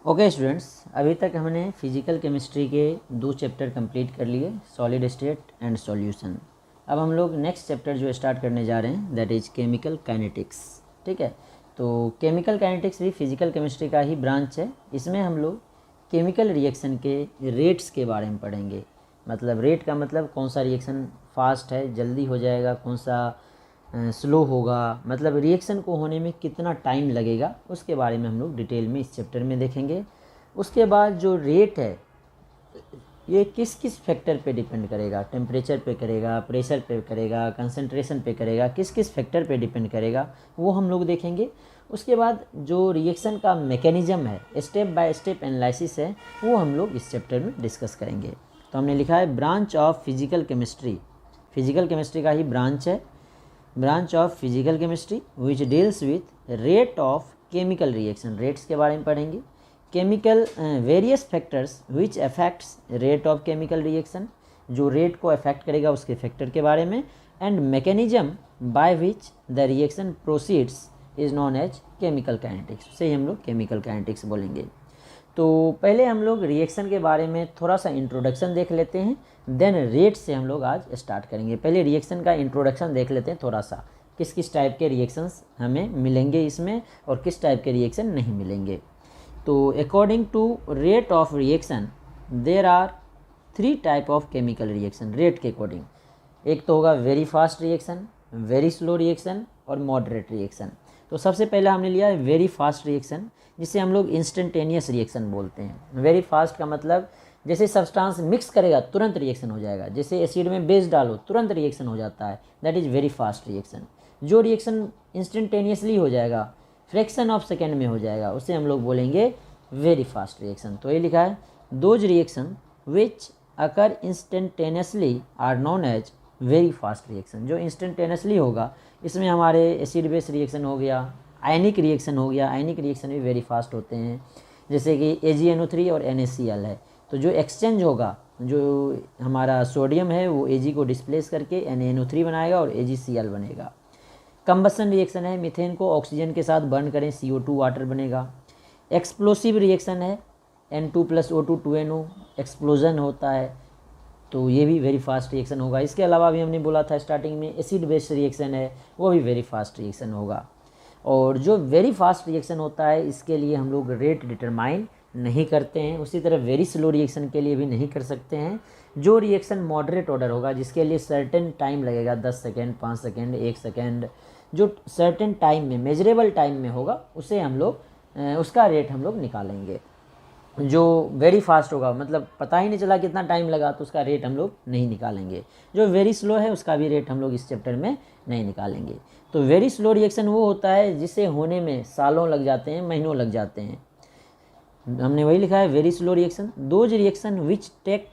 Okay students, अभी तक हमने फिजिकल केमिस्ट्री के 2 चैप्टर कंप्लीट कर लिए, सॉलिड स्टेट एंड सॉल्यूशन। अब हम लोग नेक्स्ट चैप्टर जो स्टार्ट करने जा रहे हैं दैट इज़ केमिकल काइनेटिक्स। ठीक है, तो केमिकल काइनेटिक्स भी फिजिकल केमिस्ट्री का ही ब्रांच है। इसमें हम लोग केमिकल रिएक्शन के रेट्स के बारे में पढ़ेंगे। मतलब रेट का मतलब कौन सा रिएक्शन फास्ट है, जल्दी हो जाएगा, कौन सा स्लो होगा, मतलब रिएक्शन को होने में कितना टाइम लगेगा, उसके बारे में हम लोग डिटेल में इस चैप्टर में देखेंगे। उसके बाद जो रेट है ये किस किस फैक्टर पे डिपेंड करेगा, टेम्परेचर पे करेगा, प्रेशर पे करेगा, कंसंट्रेशन पे करेगा, किस किस फैक्टर पे डिपेंड करेगा वो हम लोग देखेंगे। उसके बाद जो रिएक्शन का मैकेनिज़्म है, स्टेप बाय स्टेप एनालिसिस है, वो हम लोग इस चैप्टर में डिस्कस करेंगे। तो हमने लिखा है branch of physical chemistry, physical chemistry का ही ब्रांच है, branch of physical chemistry which deals with rate of chemical reaction, rates के बारे में पढ़ेंगे। Chemical various factors which affects rate of chemical reaction, जो रेट को अफेक्ट करेगा उसके फैक्टर के बारे में। And mechanism by which the reaction proceeds is known as chemical kinetics, उसे हम लोग केमिकल काइनेटिक्स बोलेंगे। तो पहले हम लोग रिएक्शन के बारे में थोड़ा सा इंट्रोडक्शन देख लेते हैं, देन रेट से हम लोग आज स्टार्ट करेंगे। पहले रिएक्शन का इंट्रोडक्शन देख लेते हैं थोड़ा सा, किस किस टाइप के रिएक्शंस हमें मिलेंगे इसमें और किस टाइप के रिएक्शन नहीं मिलेंगे। तो according to rate of reaction there are 3 type of chemical reaction rate के अकॉर्डिंग। एक तो होगा very fast reaction, very slow reaction और मॉडरेट रिएक्शन। तो सबसे पहला हमने लिया है वेरी फास्ट रिएक्शन, जिसे हम लोग इंस्टेंटेनियस रिएक्शन बोलते हैं। वेरी फास्ट का मतलब जैसे सब्सटेंस मिक्स करेगा तुरंत रिएक्शन हो जाएगा, जैसे एसिड में बेस डालो तुरंत रिएक्शन हो जाता है, that is very fast reaction. जो रिएक्शन इंस्टेंटेनियसली हो जाएगा, फ्रैक्शन ऑफ सेकेंड में हो जाएगा, उसे हम लोग बोलेंगे वेरी फास्ट रिएक्शन। तो ये लिखा है those reaction which occur instantaneously are known as very fast reaction. जो इंस्टेंटेनियसली होगा, इसमें हमारे एसिड बेस रिएक्शन हो गया, आयनिक रिएक्शन हो गया, आयनिक रिएक्शन भी वेरी फास्ट होते हैं, जैसे कि AgNO3 और NaCl है। तो जो एक्सचेंज होगा, जो हमारा सोडियम है वो Ag को डिस्प्लेस करके NaNO3 बनाएगा और AgCl बनेगा। कंबसन रिएक्शन है, मीथेन को ऑक्सीजन के साथ बर्न करें CO2 वाटर बनेगा। एक्सप्लोसिव रिएक्शन है, N2 + O2 2NO एक्सप्लोजन होता है, तो ये भी वेरी फास्ट रिएक्शन होगा। इसके अलावा भी हमने बोला था स्टार्टिंग में एसिड बेस्ड रिएक्शन है, वो भी वेरी फास्ट रिएक्शन होगा। और जो वेरी फास्ट रिएक्शन होता है इसके लिए हम लोग रेट डिटरमाइन नहीं करते हैं, उसी तरह वेरी स्लो रिएक्शन के लिए भी नहीं कर सकते हैं। जो रिएक्शन मॉडरेट ऑर्डर होगा, जिसके लिए सर्टेन टाइम लगेगा, 10 सेकेंड, 5 सेकेंड, 1 सेकेंड, जो सर्टेन टाइम में, मेजरेबल टाइम में होगा, उसे हम लोग उसका रेट हम लोग निकालेंगे। जो वेरी फास्ट होगा, मतलब पता ही नहीं चला कितना टाइम लगा, तो उसका रेट हम लोग नहीं निकालेंगे। जो वेरी स्लो है उसका भी रेट हम लोग इस चैप्टर में नहीं निकालेंगे। तो वेरी स्लो रिएक्शन वो होता है जिसे होने में सालों लग जाते हैं, महीनों लग जाते हैं। हमने वही लिखा है very slow reaction, those reaction which take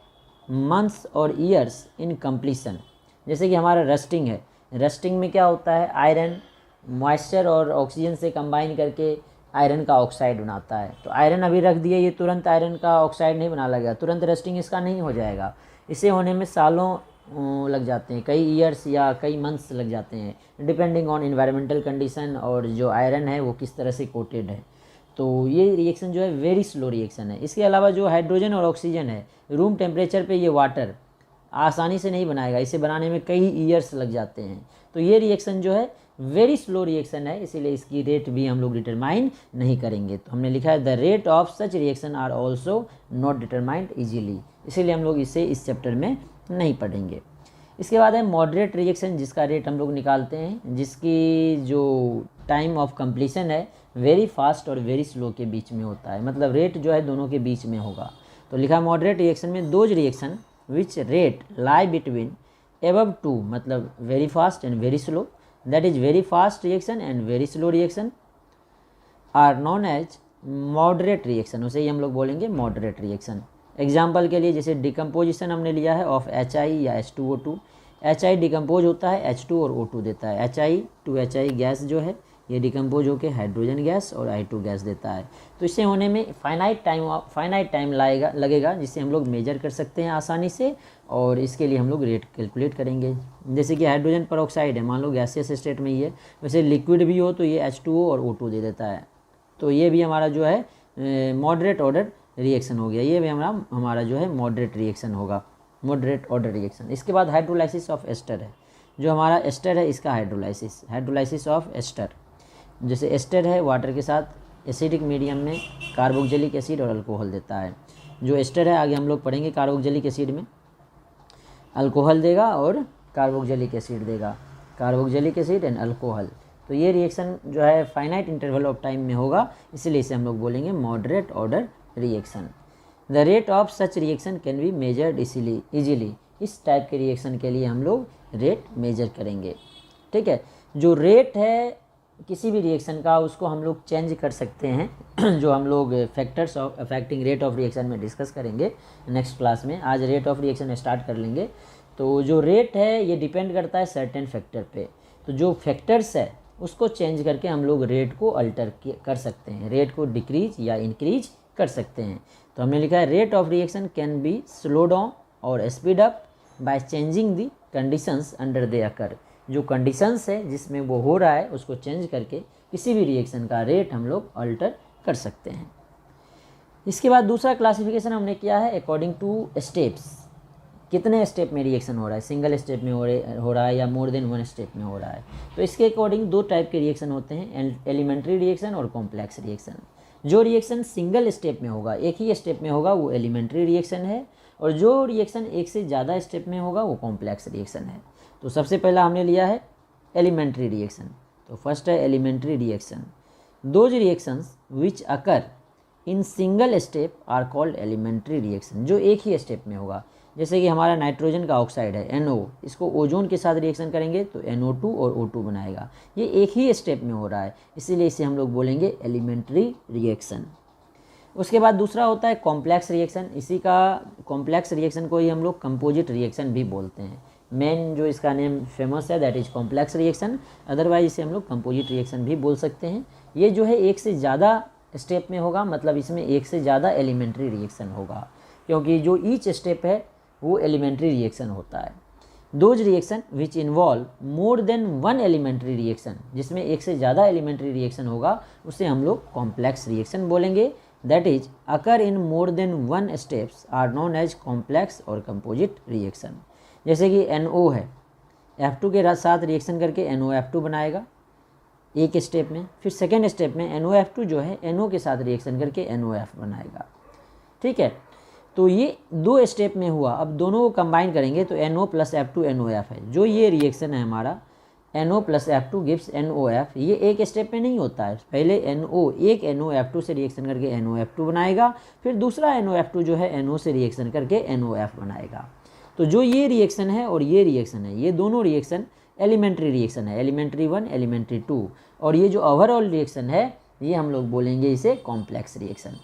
months और ईयर्स इन कंप्लीशन। जैसे कि हमारा रस्टिंग है, रस्टिंग में क्या होता है, आयरन मॉइस्चर और ऑक्सीजन से कंबाइन करके आयरन का ऑक्साइड बनाता है। तो आयरन अभी रख दिए, ये तुरंत आयरन का ऑक्साइड नहीं बना लगेगा, तुरंत रस्टिंग इसका नहीं हो जाएगा, इसे होने में सालों लग जाते हैं, कई ईयर्स या कई मंथ्स लग जाते हैं, डिपेंडिंग ऑन इन्वायरमेंटल कंडीशन और जो आयरन है वो किस तरह से कोटेड है। तो ये रिएक्शन जो है वेरी स्लो रिएक्शन है। इसके अलावा जो हाइड्रोजन और ऑक्सीजन है, रूम टेम्परेचर पे ये वाटर आसानी से नहीं बनाएगा, इसे बनाने में कई ईयर्स लग जाते हैं। तो ये रिएक्शन जो है वेरी स्लो रिएक्शन है, इसीलिए इसकी रेट भी हम लोग डिटरमाइन नहीं करेंगे। तो हमने लिखा है the rate of such reaction are also not determined easily, इसीलिए हम लोग इसे इस चैप्टर में नहीं पढ़ेंगे। इसके बाद है मॉडरेट रिएक्शन, जिसका रेट हम लोग निकालते हैं, जिसकी जो टाइम ऑफ कंप्लीशन है वेरी फास्ट और वेरी स्लो के बीच में होता है, मतलब रेट जो है दोनों के बीच में होगा। तो लिखा मॉडरेट रिएक्शन में those reaction which rate lie between above 2, मतलब very fast and very slow, that is very fast reaction and very slow reaction are known as moderate reaction, उसे ही हम लोग बोलेंगे मॉडरेट रिएक्शन। एग्जाम्पल के लिए जैसे डिकम्पोजिशन हमने लिया है ऑफ HI या H2O2, HI डिकम्पोज होता है H2 और O2 देता है, HI टू HI गैस जो है ये डिकम्पोज होकर हाइड्रोजन गैस और I2 गैस देता है। तो इसे होने में फाइनाइट टाइम लगेगा, जिसे हम लोग मेजर कर सकते हैं आसानी से, और इसके लिए हम लोग रेट कैलकुलेट करेंगे। जैसे कि हाइड्रोजन पर ऑक्साइड है, मान लो गैसियस स्टेट में ही है, वैसे लिक्विड भी हो तो ये H2O और O2 दे देता है। तो ये भी हमारा जो है मॉडरेट ऑर्डर रिएक्शन हो गया, ये भी हमारा जो है मॉडरेट रिएक्शन होगा, मॉडरेट ऑर्डर रिएक्शन। इसके बाद हाइड्रोलाइसिस ऑफ एस्टर है, जो हमारा एस्टर है इसका हाइड्रोलाइसिस ऑफ एस्टर। जैसे एस्टर है वाटर के साथ एसिडिक मीडियम में कार्बोक्जिलिक एसिड और अल्कोहल देता है। जो एस्टर है आगे हम लोग पढ़ेंगे, कार्बोक्जिलिक एसिड में अल्कोहल देगा और कार्बोक्जिलिक एसिड देगा, कार्बोक्जिलिक एसिड एंड अल्कोहल। तो ये रिएक्शन जो है फाइनाइट इंटरवल ऑफ टाइम में होगा, इसलिए इसे हम लोग बोलेंगे moderate order reaction. The rate of such reaction can be measured easily. इस टाइप के रिएक्शन के लिए हम लोग रेट मेजर करेंगे। ठीक है, जो रेट है किसी भी रिएक्शन का उसको हम लोग चेंज कर सकते हैं जो हम लोग factors of affecting rate of reaction में डिस्कस करेंगे नेक्स्ट क्लास में। आज रेट ऑफ रिएक्शन स्टार्ट कर लेंगे। तो जो रेट है ये डिपेंड करता है सर्टेन फैक्टर पे, तो जो फैक्टर्स है उसको चेंज करके हम लोग रेट को अल्टर कर सकते हैं, रेट को डिक्रीज या इंक्रीज कर सकते हैं। तो हमने लिखा है rate of reaction can be slow down और speed up by changing the conditions under they occur. जो कंडीशंस है जिसमें वो हो रहा है उसको चेंज करके किसी भी रिएक्शन का रेट हम लोग अल्टर कर सकते हैं। इसके बाद दूसरा क्लासिफिकेशन हमने किया है अकॉर्डिंग टू स्टेप्स, कितने स्टेप में रिएक्शन हो रहा है, सिंगल स्टेप में हो रहा है या मोर देन वन स्टेप में हो रहा है। तो इसके अकॉर्डिंग दो टाइप के रिएक्शन होते हैं, एलिमेंट्री रिएक्शन और कॉम्प्लेक्स रिएक्शन। जो रिएक्शन सिंगल स्टेप में होगा, एक ही स्टेप में होगा, वो एलिमेंट्री रिएक्शन है, और जो रिएक्शन एक से ज़्यादा स्टेप में होगा वो कॉम्प्लेक्स रिएक्शन है। तो सबसे पहला हमने लिया है एलिमेंट्री रिएक्शन। तो फर्स्ट है elementary reaction. Those reactions which occur in single step are called elementary reaction. जो एक ही स्टेप में होगा, जैसे कि हमारा नाइट्रोजन का ऑक्साइड है NO, इसको ओजोन के साथ रिएक्शन करेंगे तो NO2 और O2 बनाएगा। ये एक ही स्टेप में हो रहा है, इसीलिए इसे हम लोग बोलेंगे एलिमेंट्री रिएक्शन। उसके बाद दूसरा होता है कॉम्प्लेक्स रिएक्शन। इसी का कॉम्प्लेक्स रिएक्शन को ही हम लोग कंपोजिट रिएक्शन भी बोलते हैं। मेन जो इसका नेम फेमस है that is complex reaction, otherwise इसे हम लोग कंपोजिट रिएक्शन भी बोल सकते हैं। ये जो है एक से ज़्यादा स्टेप में होगा, मतलब इसमें एक से ज़्यादा एलिमेंट्री रिएक्शन होगा, क्योंकि जो ईच स्टेप है वो एलिमेंट्री रिएक्शन होता है। Those reaction which involve more than one elementary reaction, जिसमें एक से ज़्यादा एलिमेंट्री रिएक्शन होगा, उसे हम लोग कॉम्प्लेक्स रिएक्शन बोलेंगे। That is occur in more than one steps are known as complex और कंपोजिट रिएक्शन। जैसे कि NO है, F2 के साथ रिएक्शन करके NOF2 बनाएगा एक स्टेप में, फिर सेकेंड स्टेप में NOF2 जो है NO के साथ रिएक्शन करके NOF बनाएगा। ठीक है, तो ये दो स्टेप में हुआ। अब दोनों को कंबाइन करेंगे तो NO + F2 NOF है। जो ये रिएक्शन है हमारा NO + F2 गिव्स NOF, ये एक स्टेप में नहीं होता है। पहले एक NOF2 से रिएक्शन करके NOF2 बनाएगा, फिर दूसरा NOF2 जो है NO से रिएक्शन करके NOF बनाएगा। तो जो ये रिएक्शन है और ये रिएक्शन है, ये दोनों रिएक्शन एलिमेंट्री रिएक्शन है, एलिमेंट्री 1 एलिमेंट्री 2। और ये जो ओवरऑल रिएक्शन है ये हम लोग बोलेंगे इसे कॉम्प्लेक्स रिएक्शन।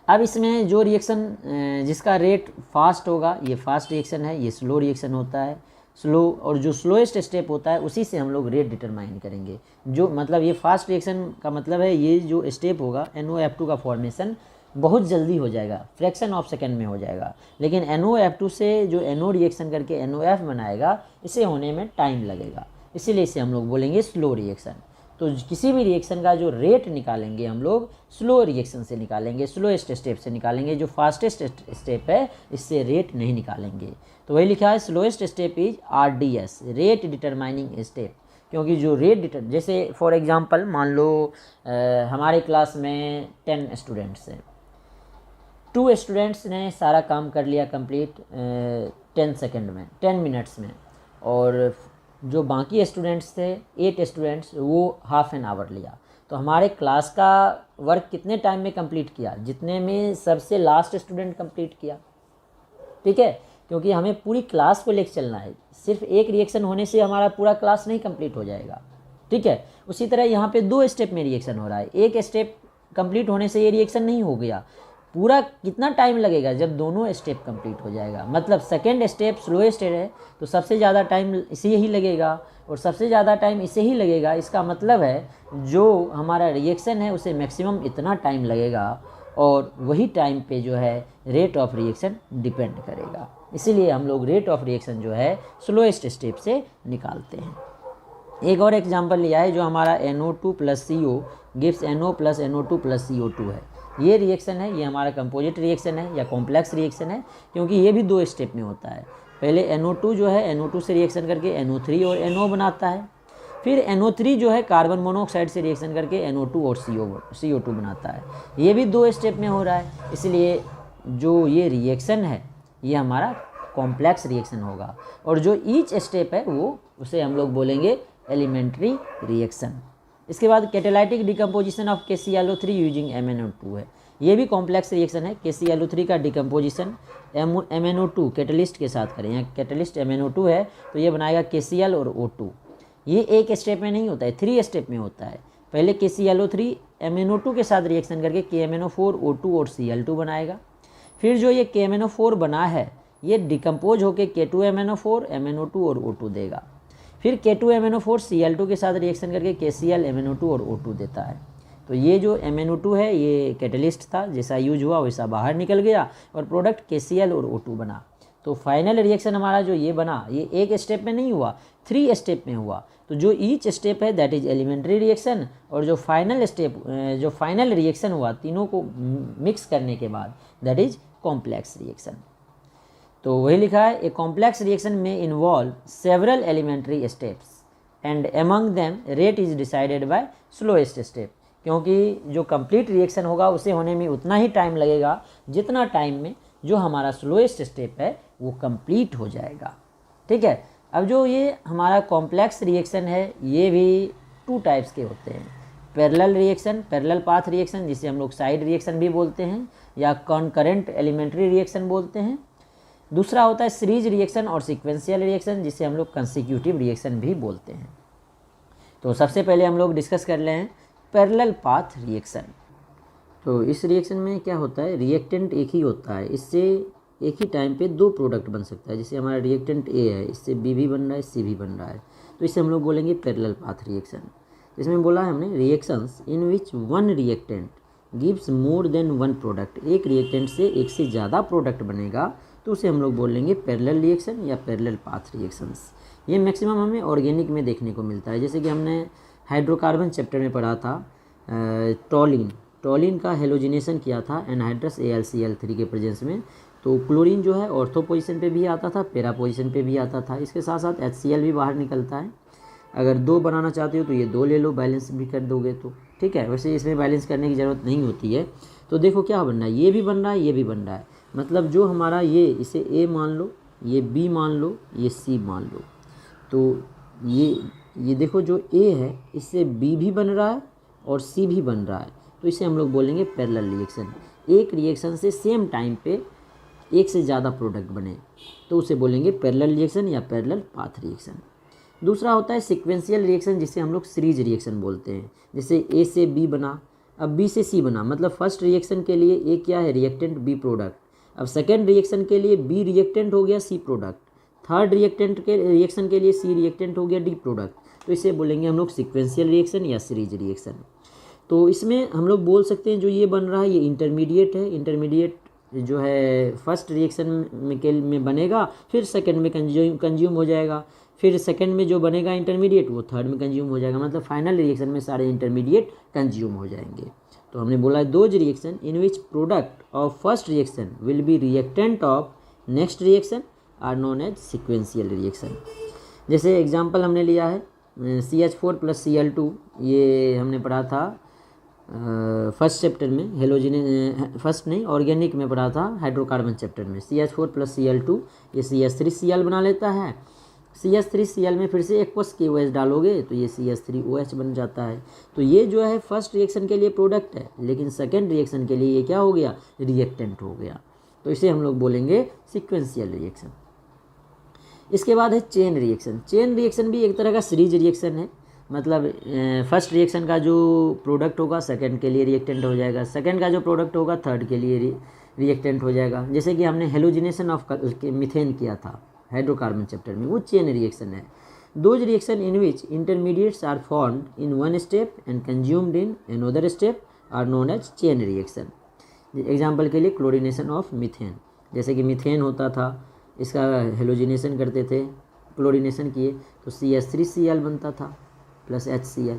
अब इसमें जो रिएक्शन जिसका रेट फास्ट होगा ये फास्ट रिएक्शन है, ये स्लो रिएक्शन होता है, स्लो। और जो स्लोएस्ट स्टेप होता है उसी से हम लोग रेट डिटरमाइन करेंगे। जो मतलब ये फास्ट रिएक्शन का मतलब है ये जो स्टेप होगा NOF2 का फॉर्मेशन बहुत जल्दी हो जाएगा, फ्रैक्शन ऑफ सेकेंड में हो जाएगा। लेकिन NOF2 से जो NO रिएक्शन करके NOF बनाएगा, इसे होने में टाइम लगेगा, इसीलिए इसे हम लोग बोलेंगे स्लो रिएक्शन। तो किसी भी रिएक्शन का जो रेट निकालेंगे हम लोग स्लो रिएक्शन से निकालेंगे, स्लोएस्ट स्टेप से निकालेंगे। जो फास्टेस्ट स्टेप है इससे रेट नहीं निकालेंगे। तो वही लिखा है slowest step is RDS, rate determining step. क्योंकि जो रेट जैसे फॉर एग्जांपल मान लो हमारे क्लास में 10 स्टूडेंट्स हैं, 2 स्टूडेंट्स ने सारा काम कर लिया कंप्लीट 10 सेकेंड में, 10 मिनट्स में, और जो बाकी स्टूडेंट्स थे 8 स्टूडेंट्स वो हाफ एन आवर लिया। तो हमारे क्लास का वर्क कितने टाइम में कंप्लीट किया? जितने में सबसे लास्ट स्टूडेंट कंप्लीट किया। ठीक है, क्योंकि हमें पूरी क्लास को लेकर चलना है, सिर्फ एक रिएक्शन होने से हमारा पूरा क्लास नहीं कंप्लीट हो जाएगा। ठीक है, उसी तरह यहाँ पे 2 स्टेप में रिएक्शन हो रहा है, एक स्टेप कंप्लीट होने से ये रिएक्शन नहीं हो गया। पूरा कितना टाइम लगेगा? जब दोनों स्टेप कंप्लीट हो जाएगा। मतलब सेकेंड स्टेप स्लोएस्ट है तो सबसे ज़्यादा टाइम इसे ही लगेगा और सबसे ज़्यादा टाइम इसे ही लगेगा। इसका मतलब है जो हमारा रिएक्शन है उसे मैक्सिमम इतना टाइम लगेगा और वही टाइम पे जो है रेट ऑफ रिएक्शन डिपेंड करेगा। इसीलिए हम लोग रेट ऑफ रिएक्शन जो है स्लोएस्ट स्टेप से निकालते हैं। एक और एग्जांपल लिया है जो हमारा NO2 + CO gives NO + NO2 + CO2 है। ये रिएक्शन है, ये हमारा कंपोजिट रिएक्शन है या कॉम्प्लेक्स रिएक्शन है, क्योंकि ये भी 2 स्टेप में होता है। पहले NO2 जो है NO2 से रिएक्शन करके NO3 और NO बनाता है, फिर NO3 जो है कार्बन मोनोऑक्साइड से रिएक्शन करके NO2 और CO2 बनाता है। ये भी 2 स्टेप में हो रहा है, इसलिए जो ये रिएक्शन है ये हमारा कॉम्प्लेक्स रिएक्शन होगा, और जो ईच स्टेप है वो उसे हम लोग बोलेंगे एलिमेंट्री रिएक्शन। इसके बाद catalytic decomposition of KClO3 using MnO2 है, ये भी कॉम्प्लेक्स रिएक्शन है। KClO3 का डिकम्पोजिशन MnO2 कैटलिस्ट के साथ करें, यहाँ कैटलिस्ट MnO2 है तो ये बनाएगा KCl और O2। ये एक स्टेप में नहीं होता है, 3 स्टेप में होता है। पहले KClO3 MnO2 के साथ रिएक्शन करके KMnO4 O2 और Cl2 बनाएगा, फिर जो ये KMnO4 बना है ये डिकम्पोज होकर K2MnO4 MnO2 और O2 देगा, फिर K2MnO4 Cl2 के साथ रिएक्शन करके KCl MnO2 और O2 देता है। तो ये जो MnO2 है ये कैटलिस्ट था, जैसा यूज हुआ वैसा बाहर निकल गया और प्रोडक्ट KCl और O2 बना। तो फाइनल रिएक्शन हमारा जो ये बना ये एक स्टेप में नहीं हुआ, 3 स्टेप में हुआ। तो जो ईच स्टेप है दैट इज एलिमेंट्री रिएक्शन, और जो फाइनल स्टेप जो फाइनल रिएक्शन हुआ तीनों को मिक्स करने के बाद दैट इज कॉम्प्लेक्स रिएक्शन। तो वही लिखा है, ए कॉम्प्लेक्स रिएक्शन में involve several elementary steps and among them rate is decided by slowest step, क्योंकि जो कंप्लीट रिएक्शन होगा उसे होने में उतना ही टाइम लगेगा जितना टाइम में जो हमारा स्लोएस्ट स्टेप है वो कंप्लीट हो जाएगा। ठीक है, अब जो ये हमारा कॉम्प्लेक्स रिएक्शन है ये भी 2 टाइप्स के होते हैं। Parallel reaction, parallel path reaction जिसे हम लोग साइड रिएक्शन भी बोलते हैं या कॉन्करेंट एलिमेंट्री रिएक्शन बोलते हैं। दूसरा होता है सीरीज रिएक्शन और सीक्वेंशियल रिएक्शन जिसे हम लोग कंसेक्यूटिव रिएक्शन भी बोलते हैं। तो सबसे पहले हम लोग डिस्कस कर लें पैरेलल पाथ रिएक्शन। तो इस रिएक्शन में क्या होता है, रिएक्टेंट एक ही होता है, इससे एक ही टाइम पे 2 प्रोडक्ट बन सकता है। जैसे हमारा रिएक्टेंट A है, इससे B भी बन रहा है, C भी बन रहा है, तो इसे हम लोग बोलेंगे पैरेलल पाथ रिएक्शन। इसमें बोला है हमने reactions in which one reactant gives more than one product, एक रिएक्टेंट से एक से ज़्यादा प्रोडक्ट बनेगा तो उसे हम लोग बोल लेंगे पैरेलल रिएक्शन या पैरेलल पाथ रिएक्शंस। ये मैक्सिमम हमें ऑर्गेनिक में देखने को मिलता है। जैसे कि हमने हाइड्रोकार्बन चैप्टर में पढ़ा था, टॉलिन का हेलोजिनेशन किया था एनहाइड्रस AlCl3 के प्रेजेंस में, तो क्लोरीन जो है ऑर्थो पोजीशन पे भी आता था, पैरा पोजीशन पे भी आता था। इसके साथ साथ HCl भी बाहर निकलता है। अगर 2 बनाना चाहते हो तो ये 2 ले लो, बैलेंस भी कर दोगे तो ठीक है। वैसे इसमें बैलेंस करने की ज़रूरत नहीं होती है। तो देखो क्या बन रहा है, ये भी बन रहा है, ये भी बन रहा है, मतलब जो हमारा ये इसे A मान लो, ये B मान लो, ये C मान लो, तो ये देखो जो A है इससे B भी बन रहा है और C भी बन रहा है, तो इसे हम लोग बोलेंगे पैरेलल रिएक्शन। एक रिएक्शन से सेम टाइम पे एक से ज़्यादा प्रोडक्ट बने तो उसे बोलेंगे पैरेलल रिएक्शन या पैरेलल पाथ रिएक्शन। दूसरा होता है सीक्वेंशियल रिएक्शन जिसे हम लोग सीरीज रिएक्शन बोलते हैं। जैसे A से B बना, अब B से C बना, मतलब फर्स्ट रिएक्शन के लिए A क्या है, रिएक्टेंट, B प्रोडक्ट। अब सेकेंड रिएक्शन के लिए B रिएक्टेंट हो गया, C प्रोडक्ट। थर्ड रिएक्शन के लिए C रिएक्टेंट हो गया, D प्रोडक्ट। तो इसे बोलेंगे हम लोग सीक्वेंशियल रिएक्शन या सीरीज रिएक्शन। तो इसमें हम लोग बोल सकते हैं जो ये बन रहा है ये इंटरमीडिएट है। इंटरमीडिएट जो है फर्स्ट रिएक्शन में बनेगा, फिर सेकंड में कंज्यूम हो जाएगा, फिर सेकंड में जो बनेगा इंटरमीडिएट वो थर्ड में कंज्यूम हो जाएगा, मतलब फाइनल रिएक्शन में सारे इंटरमीडिएट कंज्यूम हो जाएंगे। तो हमने बोला है those reaction in which product of first reaction will be reactant of next reaction are known as sequential reaction. जैसे एग्जांपल हमने लिया है CH4 + Cl2, ये हमने पढ़ा था फर्स्ट चैप्टर में, फर्स्ट नहीं ऑर्गेनिक में पढ़ा था हाइड्रोकार्बन चैप्टर में। CH4 + Cl2 ये CH3Cl बना लेता है। CH3Cl में फिर से एक KOH डालोगे तो ये CH3OH बन जाता है। तो ये जो है फर्स्ट रिएक्शन के लिए प्रोडक्ट है, लेकिन सेकेंड रिएक्शन के लिए ये क्या हो गया, रिएक्टेंट हो गया। तो इसे हम लोग बोलेंगे सीक्वेंशियल रिएक्शन। इसके बाद है चेन रिएक्शन। चेन रिएक्शन भी एक तरह का सीरीज रिएक्शन है, मतलब फर्स्ट रिएक्शन का जो प्रोडक्ट होगा सेकंड के लिए रिएक्टेंट हो जाएगा, सेकंड का जो प्रोडक्ट होगा थर्ड के लिए रिएक्टेंट हो जाएगा। जैसे कि हमने हेलोजिनेशन ऑफ मीथेन किया था हाइड्रोकार्बन चैप्टर में, वो चेन रिएक्शन है। Those reaction in which intermediates are formed in one step and consumed in another step are known as chain reaction. Example के लिए क्लोरीनेशन ऑफ मीथेन, जैसे कि methane होता था, इसका हेलोजिनेशन करते थे, क्लोरीनेशन किए तो CH3Cl बनता था प्लस HCl,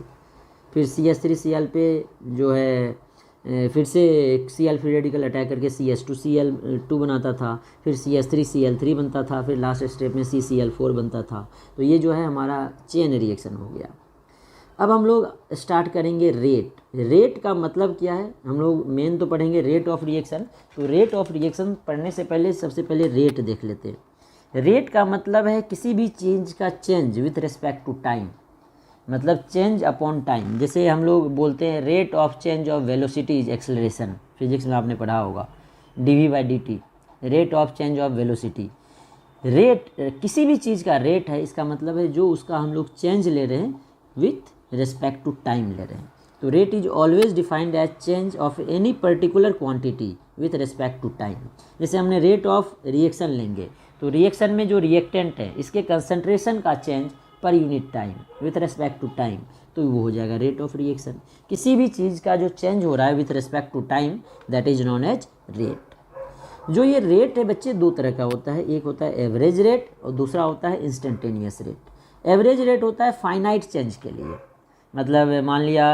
फिर CH3Cl पे जो है फिर से Cl फ्री रेडिकल अटैक करके CH2Cl2 बनाता था, फिर CH3Cl3 बनता था, फिर लास्ट स्टेप में CCl4 बनता था। तो ये जो है हमारा चेन रिएक्शन हो गया। अब हम लोग स्टार्ट करेंगे रेट। रेट का मतलब क्या है, हम लोग मेन तो पढ़ेंगे रेट ऑफ रिएक्शन। तो रेट ऑफ रिएक्शन पढ़ने से पहले सबसे पहले रेट देख लेते हैं। रेट का मतलब है किसी भी चीज़ का change with respect to time, मतलब चेंज अपॉन टाइम। जैसे हम लोग बोलते हैं rate of change of velocity is acceleration, physics में आपने पढ़ा होगा, dv/dt, rate of change of velocity. Rate किसी भी चीज़ का रेट है, इसका मतलब है जो उसका हम लोग चेंज ले रहे हैं विथ रिस्पेक्ट टू टाइम ले रहे हैं। तो rate is always defined as change of any particular quantity with respect to time. जैसे हमने रेट ऑफ रिएक्शन लेंगे, तो रिएक्शन में जो रिएक्टेंट है इसके कंसंट्रेशन का चेंज पर unit time with respect to time, तो वो हो जाएगा रेट ऑफ रिएक्शन। किसी भी चीज़ का जो चेंज हो रहा है with respect to time, that is known as rate. जो ये रेट है बच्चे दो तरह का होता है, एक होता है एवरेज रेट और दूसरा होता है इंस्टेंटेनियस रेट। एवरेज रेट होता है फाइनाइट चेंज के लिए, मतलब मान लिया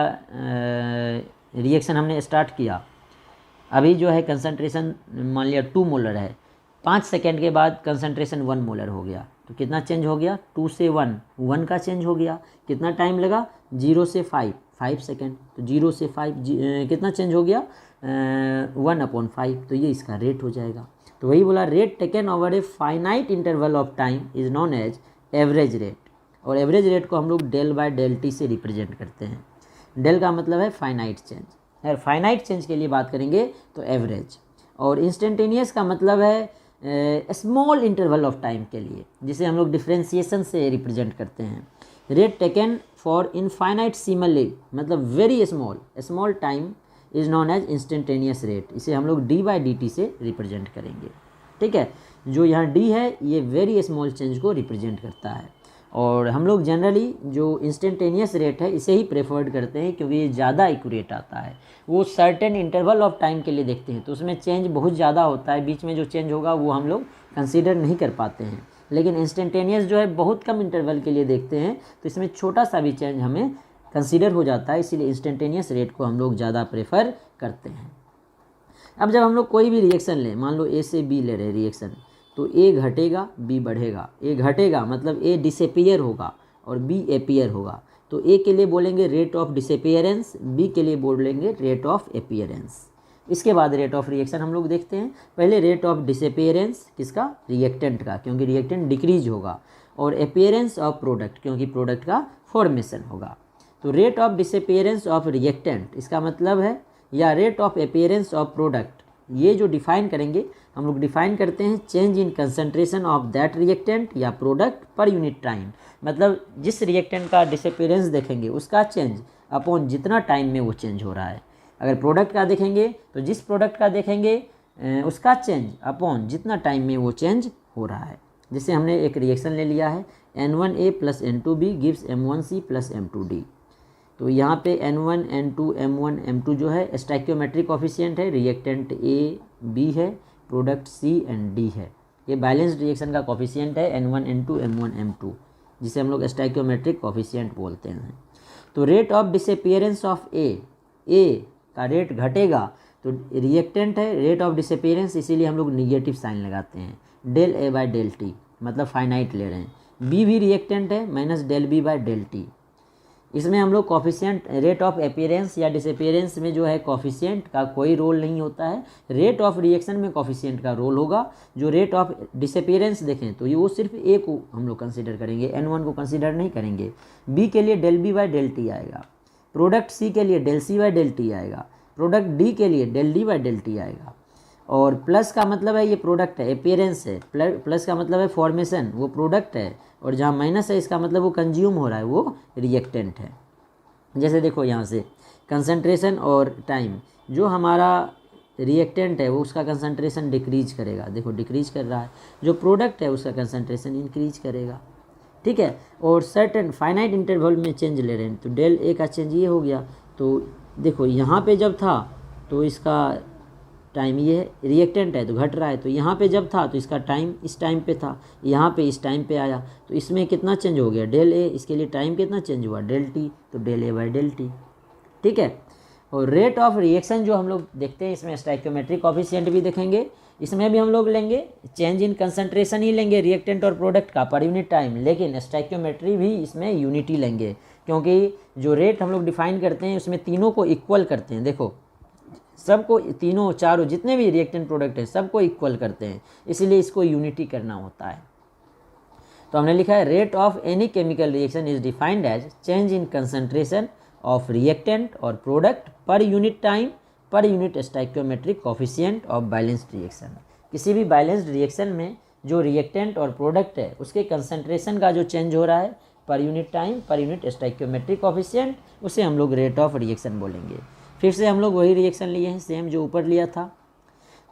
रिएक्शन हमने स्टार्ट किया, अभी जो है कंसंट्रेशन मान लिया 2 मोलर है, 5 सेकेंड के बाद कंसंट्रेशन 1 मोलर हो गया, तो कितना चेंज हो गया, 2 से 1 का चेंज हो गया। कितना टाइम लगा, 0 से 5 सेकेंड, तो 0 से 5 कितना चेंज हो गया, 1/5, तो ये इसका रेट हो जाएगा। तो वही बोला, rate taken over a finite interval of time is known as average rate. और एवरेज रेट को हम लोग del/del से रिप्रेजेंट करते हैं। डेल का मतलब है फाइनाइट चेंज, अगर फाइनाइट चेंज के लिए बात करेंगे तो एवरेज। और इंस्टेंटेनियस का मतलब है स्मॉल इंटरवल ऑफ टाइम के लिए, जिसे हम लोग डिफ्रेंसिएशन से रिप्रेजेंट करते हैं। Rate taken for infinitesimally, मतलब very small time is known as instantaneous rate. इसे हम लोग d/dt से रिप्रेजेंट करेंगे। ठीक है, जो यहाँ d है ये वेरी स्मॉल चेंज को रिप्रेजेंट करता है। और हम लोग जनरली जो इंस्टेंटेनियस रेट है इसे ही प्रेफर्ड करते हैं, क्योंकि ये ज़्यादा एक्यूरेट आता है। वो सर्टेन इंटरवल ऑफ टाइम के लिए देखते हैं, तो उसमें चेंज बहुत ज़्यादा होता है, बीच में जो चेंज होगा वो हम लोग कंसीडर नहीं कर पाते हैं। लेकिन इंस्टेंटेनियस जो है बहुत कम इंटरवल के लिए देखते हैं, तो इसमें छोटा सा भी चेंज हमें कंसीडर हो जाता है, इसीलिए इंस्टेंटेनियस रेट को हम लोग ज़्यादा प्रेफर करते हैं। अब जब हम लोग कोई भी रिएक्शन लें, मान लो ए से बी ले रहे रिएक्शन, तो ए घटेगा बी बढ़ेगा। ए घटेगा मतलब ए डिसअपीयर होगा और बी अपीयर होगा। तो ए के लिए बोलेंगे रेट ऑफ डिसअपीयरेंस, बी के लिए बोलेंगे रेट ऑफ अपीयरेंस। इसके बाद रेट ऑफ रिएक्शन हम लोग देखते हैं। पहले रेट ऑफ डिसअपीयरेंस किसका, रिएक्टेंट का, क्योंकि रिएक्टेंट डिक्रीज होगा, और अपीयरेंस ऑफ प्रोडक्ट, क्योंकि प्रोडक्ट का फॉर्मेशन होगा। तो rate of disappearance of reactant इसका मतलब है, या rate of appearance of product, ये जो डिफाइन करेंगे हम लोग डिफाइन करते हैं change in concentration of that reactant या प्रोडक्ट पर यूनिट टाइम। मतलब जिस रिएक्टेंट का डिसअपीयरेंस देखेंगे उसका चेंज अपॉन जितना टाइम में वो चेंज हो रहा है। अगर प्रोडक्ट का देखेंगे तो जिस प्रोडक्ट का देखेंगे उसका चेंज अपॉन जितना टाइम में वो चेंज हो रहा है। जैसे हमने एक रिएक्शन ले लिया है, N1A + N2B gives M1C + M2D। तो यहाँ पे N1, N2, M1, M2 जो है स्टोइकियोमेट्रिक कोफिशिएंट है, रिएक्टेंट A, B है, प्रोडक्ट C एंड D है। ये बैलेंस्ड रिएक्शन का कोफिशिएंट है N1, N2, M1, M2, जिसे हम लोग स्टोइकियोमेट्रिक कोफिशिएंट बोलते हैं। तो rate of disappearance of A का रेट घटेगा, तो रिएक्टेंट है, रेट ऑफ डिसअपीयरेंस, इसीलिए हम लोग निगेटिव साइन लगाते हैं, del/A/del t, मतलब फाइनाइट ले रहे हैं। B भी रिएक्टेंट है, -del/B/del t। इसमें हम लोग कॉफिशिएंट रेट ऑफ अपीयरेंस या डिसअपीयरेंस में जो है कॉफिशिएंट का कोई रोल नहीं होता है। रेट ऑफ रिएक्शन में कॉफिशिएंट का रोल होगा। जो रेट ऑफ डिसअपीयरेंस देखें तो ये वो सिर्फ ए को हम लोग कंसीडर करेंगे, N1 को कंसीडर नहीं करेंगे। बी के लिए del/B/del t आएगा, प्रोडक्ट सी के लिए del/C/del t आएगा, प्रोडक्ट डी के लिए del/D/del t आएगा। और प्लस का मतलब है ये प्रोडक्ट है, अपीयरेंस है, प्लस का मतलब है फॉर्मेशन, वो प्रोडक्ट है, और जहाँ माइनस है इसका मतलब वो कंज्यूम हो रहा है, वो रिएक्टेंट है। जैसे देखो यहाँ से कंसंट्रेशन और टाइम, जो हमारा रिएक्टेंट है वो उसका कंसंट्रेशन डिक्रीज करेगा, देखो डिक्रीज कर रहा है। जो प्रोडक्ट है उसका कंसंट्रेशन इंक्रीज करेगा। ठीक है, और सर्टेन फाइनाइट इंटरवल में चेंज ले रहे हैं, तो del/A का चेंज ये हो गया। तो देखो यहाँ पे जब था तो इसका टाइम ये है, रिएक्टेंट है तो घट रहा है, तो यहाँ पे जब था तो इसका टाइम इस टाइम पे था, यहाँ पे इस टाइम पे आया, तो इसमें कितना चेंज हो गया, del/A। इसके लिए टाइम कितना चेंज हुआ, del/t, तो del/A/del t। ठीक है, और रेट ऑफ रिएक्शन जो हम लोग देखते हैं इसमें स्टाइकियोमेट्रिक कोफिशिएंट भी देखेंगे, इसमें भी हम लोग लेंगे चेंज इन कंसंट्रेशन ही लेंगे रिएक्टेंट और प्रोडक्ट का पर यूनिट टाइम, लेकिन स्टाइकियोमेट्री भी इसमें यूनिटी लेंगे, क्योंकि जो रेट हम लोग डिफाइन करते हैं उसमें तीनों को इक्वल करते हैं। देखो सबको, तीनों चारों जितने भी रिएक्टेंट प्रोडक्ट हैं सबको इक्वल करते हैं, इसीलिए इसको यूनिटी करना होता है। तो हमने लिखा है rate of any chemical reaction is defined as change in concentration of reactant और product per unit time per unit stoichiometric coefficient of balanced reaction. किसी भी बैलेंस्ड रिएक्शन में जो रिएक्टेंट और प्रोडक्ट है उसके कंसंट्रेशन का जो चेंज हो रहा है पर unit time per unit stoichiometric coefficient, उसे हम लोग रेट ऑफ रिएक्शन बोलेंगे। फिर से हम लोग वही रिएक्शन लिए हैं सेम जो ऊपर लिया था,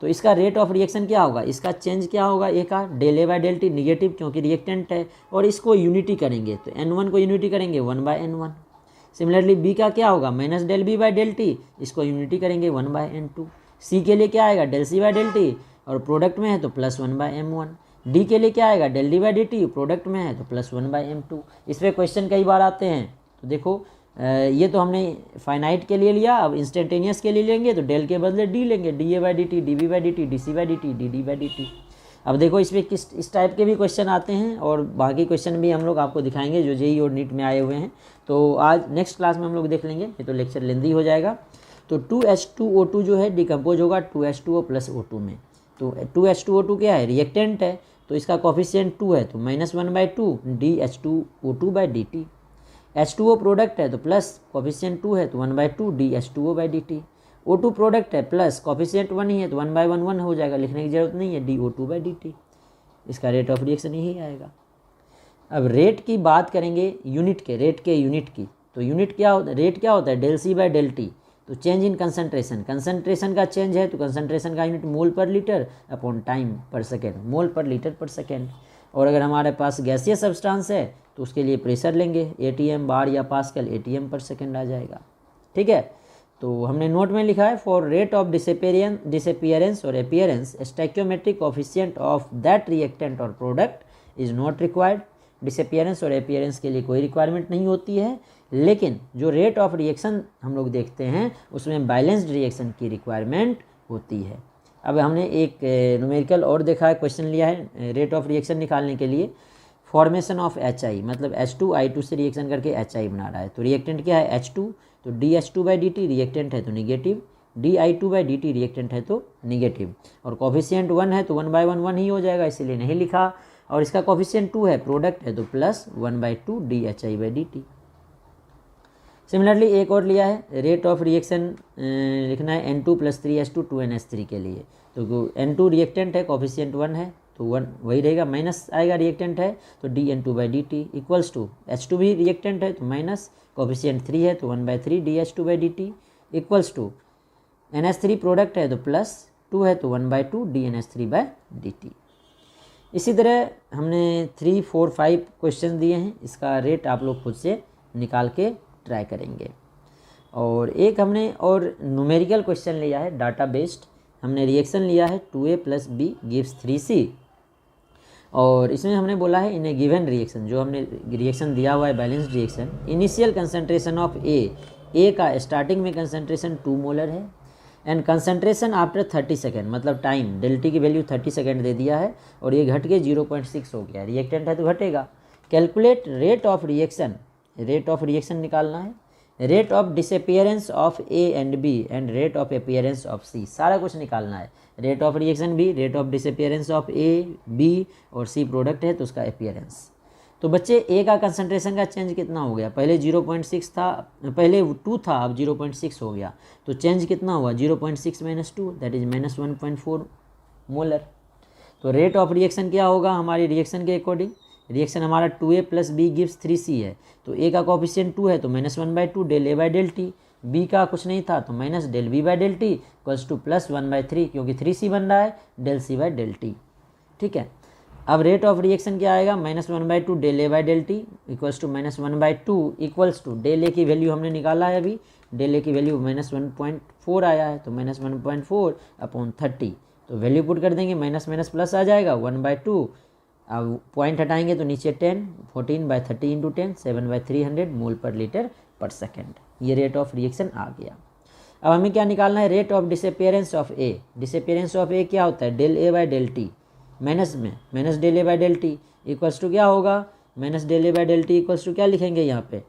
तो इसका रेट ऑफ रिएक्शन क्या होगा, इसका चेंज क्या होगा, ए का del A by del T negative क्योंकि रिएक्टेंट है, और इसको यूनिटी करेंगे तो N1 को यूनिटी करेंगे 1/N1। सिमिलरली बी का क्या होगा minus del B by del T, इसको यूनिटी करेंगे 1/N2। सी के लिए क्या आएगा del C by del T और प्रोडक्ट में है तो प्लस 1/M1। डी के लिए क्या आएगा del D by D T, product में है तो प्लस 1/M2। इस पर क्वेश्चन कई बार आते हैं, तो देखो ये तो हमने फाइनाइट के लिए लिया, अब इंस्टेंटेनियस के लिए लेंगे तो डेल के बदले डी लेंगे, D A by D T, D B by D T, D C by D T, D D by D T. अब देखो इसमें इस टाइप के भी क्वेश्चन आते हैं और बाकी क्वेश्चन भी हम लोग आपको दिखाएंगे जो जेईई और नीट में आए हुए हैं, तो आज नेक्स्ट क्लास में हम लोग देख लेंगे, ये तो लेक्चर लेंदी हो जाएगा। तो 2H2O2 जो है डिकम्पोज होगा 2H2O प्लस O2 में, तो 2H2O2 क्या है रिएक्टेंट है, तो इसका कोफिशिएंट 2 है तो -1/2 DH2O2 by D T. H2O product है तो प्लस कोफिशिएंट 2 है तो 1/2 DH2O by D T. O2 product है प्लस कोफिशिएंट 1 ही है तो 1/1 हो जाएगा, लिखने की जरूरत नहीं है DO2 बाई डी टी। इसका रेट ऑफ रिएक्शन यही आएगा। अब रेट की बात करेंगे यूनिट के, रेट के यूनिट की, तो यूनिट क्या होता है, रेट क्या होता है del C by del T, तो चेंज इन कंसंट्रेशन, कंसंट्रेशन का चेंज है तो कंसंट्रेशन का यूनिट मोल पर लीटर अपॉन टाइम पर सेकेंड, मोल पर लीटर पर सेकेंड। और अगर हमारे पास गैसीय सब्सटेंस है तो उसके लिए प्रेशर लेंगे ATM बार या पास्कल, ATM पर सेकेंड आ जाएगा। ठीक है, तो हमने नोट में लिखा है फॉर रेट ऑफ डिसअपियरेंस और appearance stoichiometric coefficient of that reactant और product is not required. Disappearance और अपीयरेंस के लिए कोई रिक्वायरमेंट नहीं होती है, लेकिन जो रेट ऑफ रिएक्शन हम लोग देखते हैं उसमें बैलेंस्ड रिएक्शन की रिक्वायरमेंट होती है। अब हमने एक न्यूमेरिकल और देखा है, क्वेश्चन लिया है रेट ऑफ रिएक्शन निकालने के लिए, फॉर्मेशन ऑफ HI, मतलब H2I2 से रिएक्शन करके HI बना रहा है, तो रिएक्टेंट क्या है H2, तो DH2 by D T reactant है तो negative, DI2 by D T reactant है तो निगेटिव, और कोफिशिएंट 1 है तो 1/1 ही हो जाएगा, इसीलिए नहीं लिखा। और इसका कोफिशिएंट 2 है प्रोडक्ट है तो plus 1/2 DHI by D T. Similarly एक और लिया है रेट ऑफ रिएक्शन लिखना है N2 + 3H2 2NH3 के लिए, तो N2 रिएक्टेंट है कोफिशिएंट 1 है तो 1 वही रहेगा, माइनस आएगा रिएक्टेंट है तो DN2 by D T equals to H2 भी रिएक्टेंट है तो माइनस कोफिशिएंट 3 है तो 1/3 DH2 by D T equals to NH3 product है तो प्लस 2 है तो 1/2 DNH3 बाई डी टी। इसी तरह हमने 3, 4, 5 क्वेश्चन दिए हैं, इसका रेट आप लोग खुद से निकाल के ट्राई करेंगे। और एक हमने और न्यूमेरिकल क्वेश्चन लिया है डाटा बेस्ड, हमने रिएक्शन लिया है 2A + B गिव्स 3C, और इसमें हमने बोला है इन ए गिवन रिएक्शन, जो हमने रिएक्शन दिया हुआ है balanced reaction, initial concentration of A का स्टार्टिंग में कंसंट्रेशन 2 मोलर है एंड कंसंट्रेशन आफ्टर 30 सेकेंड, मतलब टाइम डेल टी की वैल्यू 30 सेकेंड दे दिया है और ये घट के 0.6 हो गया, रिएक्टेंट है तो घटेगा। Calculate rate of reaction, rate of reaction निकालना है, rate of disappearance of A and B and rate of appearance of C, सारा कुछ निकालना है, रेट ऑफ रिएक्शन भी, rate of disappearance of A, B और C प्रोडक्ट है तो उसका अपीयरेंस। तो बच्चे A का कंसंट्रेशन का चेंज कितना हो गया, पहले 0.6 था, पहले 2 था अब 0.6 हो गया, तो चेंज कितना हुआ 0.6 - 2 दैट इज -1.4 मोलर। तो रेट ऑफ रिएक्शन क्या होगा हमारी रिएक्शन के अकॉर्डिंग, रिएक्शन हमारा 2A + B गिव्स 3C है, तो A का कोफिशिएंट 2 है तो -1/2 del A by del T, B का कुछ नहीं था तो minus del B by del T equals to plus 1/3 क्योंकि 3C बन रहा है del C by del T. ठीक है, अब रेट ऑफ रिएक्शन क्या आएगा -1/2 del A by del T equals to -1/2 equals to del A की वैल्यू हमने निकाला है अभी, डेल A की वैल्यू -1.4 आया है तो -1.4 अपॉन 30, तो वैल्यू पुट कर देंगे, माइनस माइनस प्लस आ जाएगा 1/2, अब पॉइंट हटाएंगे तो नीचे 10, 14/30 × 10 7/300 मोल पर लीटर पर सेकेंड, ये रेट ऑफ रिएक्शन आ गया। अब हमें क्या निकालना है, rate of disappearance of A. Disappearance of A क्या होता है, del A by del T minus del A by del T equals to क्या होगा, minus del A by del T equals to क्या लिखेंगे यहाँ पे,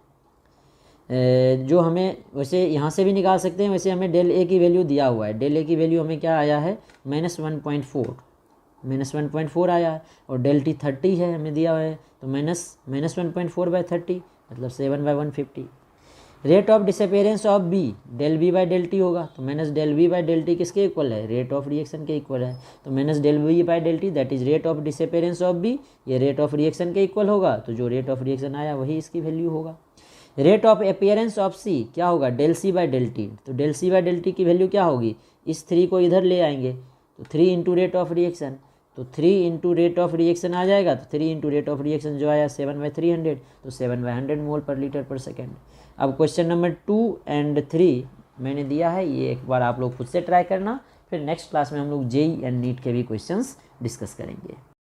जो हमें वैसे यहाँ से भी निकाल सकते हैं, वैसे हमें डेल ए की वैल्यू दिया हुआ है। डेल ए की वैल्यू हमें क्या आया है, -1.4 आया है, और डेल टी 30 है हमें दिया हुआ है, तो -1.4 बाई 30 मतलब 7/150। Rate of disappearance of B, del B by del T होगा, तो minus del B by del T किसके इक्वल है, रेट ऑफ रिएक्शन के इक्वल है, तो minus del B by del T that is rate of disappearance of B, ये rate of reaction के equal होगा, तो जो रेट ऑफ रिएक्शन आया वही इसकी वैल्यू होगा। Rate of appearance of C क्या होगा, del C by del T, तो del C by del T की वैल्यू क्या होगी, इस 3 को इधर ले आएंगे, तो 3 इंटू रेट ऑफ रिएक्शन, तो 3 इंटू रेट ऑफ रिएक्शन आ जाएगा, तो 3 इंटू रेट ऑफ रिएक्शन जो आया 7/300, तो 7/100 मोल पर लीटर पर सेकेंड। अब क्वेश्चन नंबर 2 एंड 3 मैंने दिया है, ये एक बार आप लोग खुद से ट्राई करना, फिर नेक्स्ट क्लास में हम लोग जेई एंड नीट के भी क्वेश्चंस डिस्कस करेंगे।